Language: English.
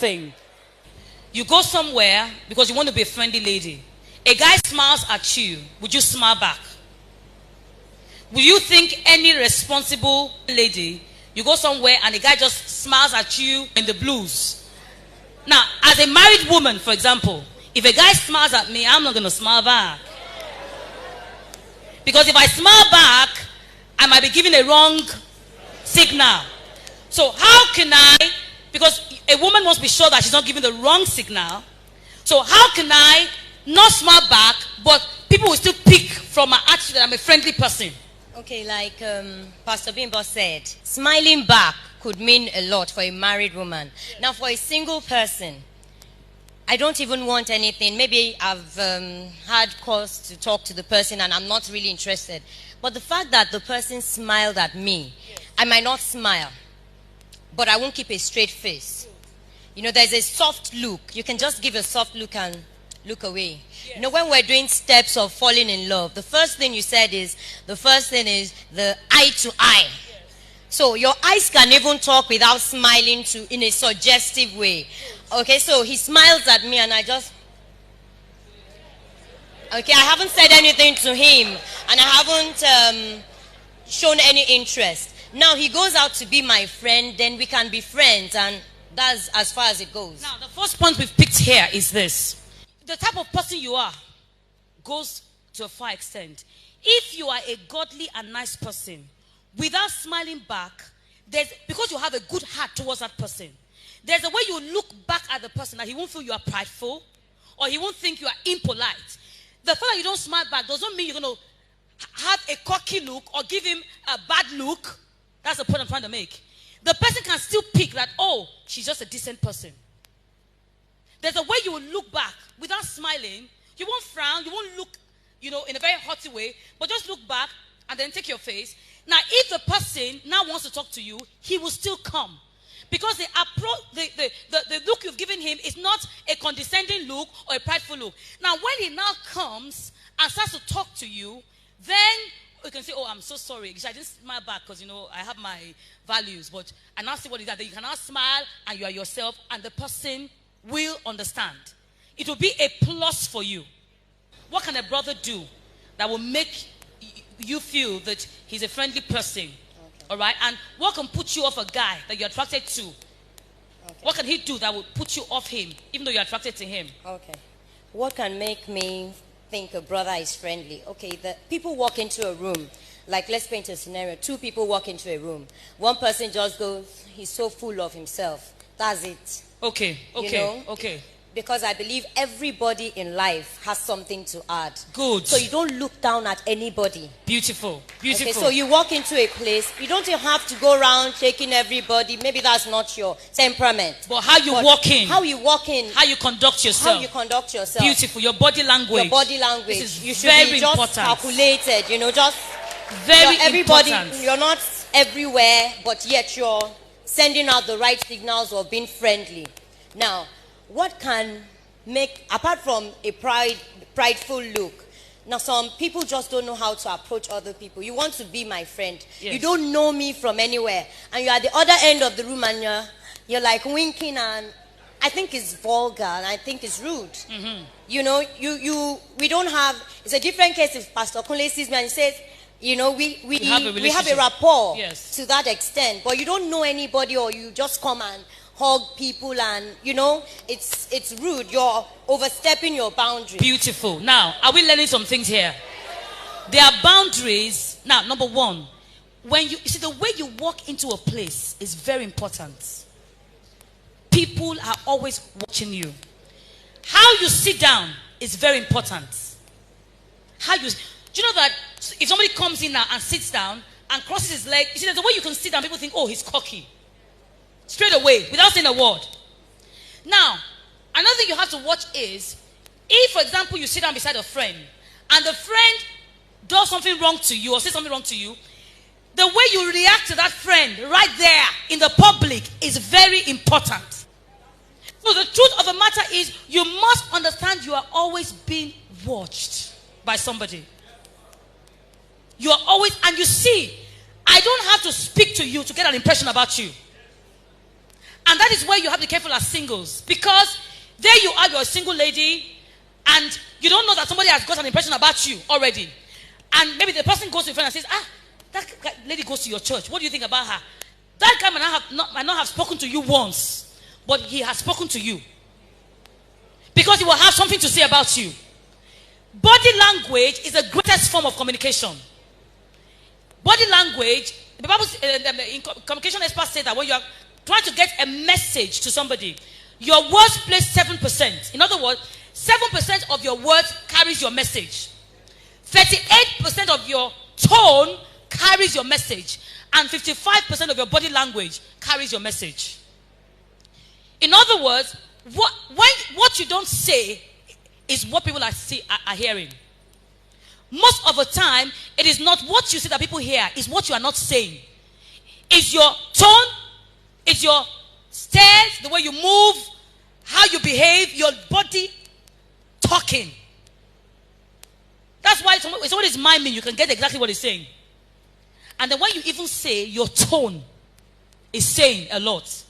thing. You go somewhere because you want to be a friendly lady. A guy smiles at you. Would you smile back? Will you think any responsible lady, you go somewhere and a guy just smiles at you in the blues? Now, as a married woman, for example, if a guy smiles at me, I'm not going to smile back. Because if I smile back, I might be giving a wrong signal. So how can I, because a woman must be sure that she's not giving the wrong signal. So how can I not smile back, but people will still pick from my attitude that I'm a friendly person? Okay, like Pastor Bimbo said, smiling back could mean a lot for a married woman. Now, for a single person, I don't even want anything. Maybe I've had cause to talk to the person and I'm not really interested. But the fact that the person smiled at me, I might not smile, but I won't keep a straight face. You know, there's a soft look. You can just give a soft look and look away. Yes. You know, when we're doing steps of falling in love, the first thing you said is, the eye to eye. Yes. So your eyes can even talk without smiling in a suggestive way. Okay, so he smiles at me and I just... Okay, I haven't said anything to him and I haven't shown any interest. Now he goes out to be my friend, then we can be friends, and that's as far as it goes. Now, the first point we've picked here is this. The type of person you are goes to a far extent. If you are a godly and nice person, without smiling back, because you have a good heart towards that person, there's a way you look back at the person that he won't feel you are prideful, or he won't think you are impolite. The fact that you don't smile back doesn't mean you're going to have a cocky look or give him a bad look. That's the point I'm trying to make. The person can still pick that, oh, she's just a decent person. There's a way you will look back without smiling. You won't frown. You won't look, in a very haughty way. But just look back and then take your face. Now, if the person now wants to talk to you, he will still come. Because the look you've given him is not a condescending look or a prideful look. Now, when he now comes and starts to talk to you, then you can say, oh, I'm so sorry. I didn't smile back because, I have my values. But I now see what is that. Then you can now smile and you are yourself and the person will understand. It will be a plus for you. What can a brother do that will make you feel that he's a friendly person? Okay. All right? And what can put you off a guy that you're attracted to? Okay. What can he do that will put you off him, even though you're attracted to him? Okay. What can make me think a brother is friendly? Okay, people walk into a room. Like, let's paint a scenario. Two people walk into a room. One person just goes, he's so full of himself. That's it. Okay. Okay. Because I believe everybody in life has something to add. Good. So you don't look down at anybody. Beautiful. Okay, so you walk into a place, you don't have to go around shaking everybody. Maybe that's not your temperament. But how you walk in. How you walk in. How you conduct yourself. How you conduct yourself. Beautiful. Your body language. Your body language. This is you should very be just important. Calculated, just... Very everybody, important. You're not everywhere, but yet you're sending out the right signals of being friendly. Now, what can make, apart from a prideful look, now some people just don't know how to approach other people. You want to be my friend. Yes. You don't know me from anywhere. And you're at the other end of the room and you're like winking, and I think it's vulgar and I think it's rude. Mm-hmm. We don't have, it's a different case if Pastor Kunle sees me and he says, we have a rapport, yes, to that extent. But you don't know anybody, or you just come and hug people and, it's rude. You're overstepping your boundaries. Beautiful. Now, are we learning some things here? There are boundaries. Now, number one, when you see the way you walk into a place is very important. People are always watching you. How you sit down is very important. Do you know that if somebody comes in now and sits down and crosses his leg, you see, there's a way you can sit down, people think, oh, he's cocky. Straight away, without saying a word. Now, another thing you have to watch is, if, for example, you sit down beside a friend, and the friend does something wrong to you, or says something wrong to you, the way you react to that friend right there in the public is very important. So the truth of the matter is, you must understand you are always being watched by somebody. You are always, and you see, I don't have to speak to you to get an impression about you. And that is where you have to be careful as singles. Because there you are, you're a single lady, and you don't know that somebody has got an impression about you already. And maybe the person goes to a friend and says, that lady goes to your church. What do you think about her? That guy might not have spoken to you once, but he has spoken to you. Because he will have something to say about you. Body language is the greatest form of communication. Body language, the Bible, communication experts say that when you are trying to get a message to somebody, your words play 7%. In other words, 7% of your words carries your message. 38% of your tone carries your message. And 55% of your body language carries your message. In other words, what you don't say is what people are hearing. Most of the time, it is not what you say that people hear, it's what you are not saying. It's your tone, it's your stance, the way you move, how you behave, your body talking. That's why somebody is miming, you can get exactly what he's saying. And then when you even say, your tone is saying a lot.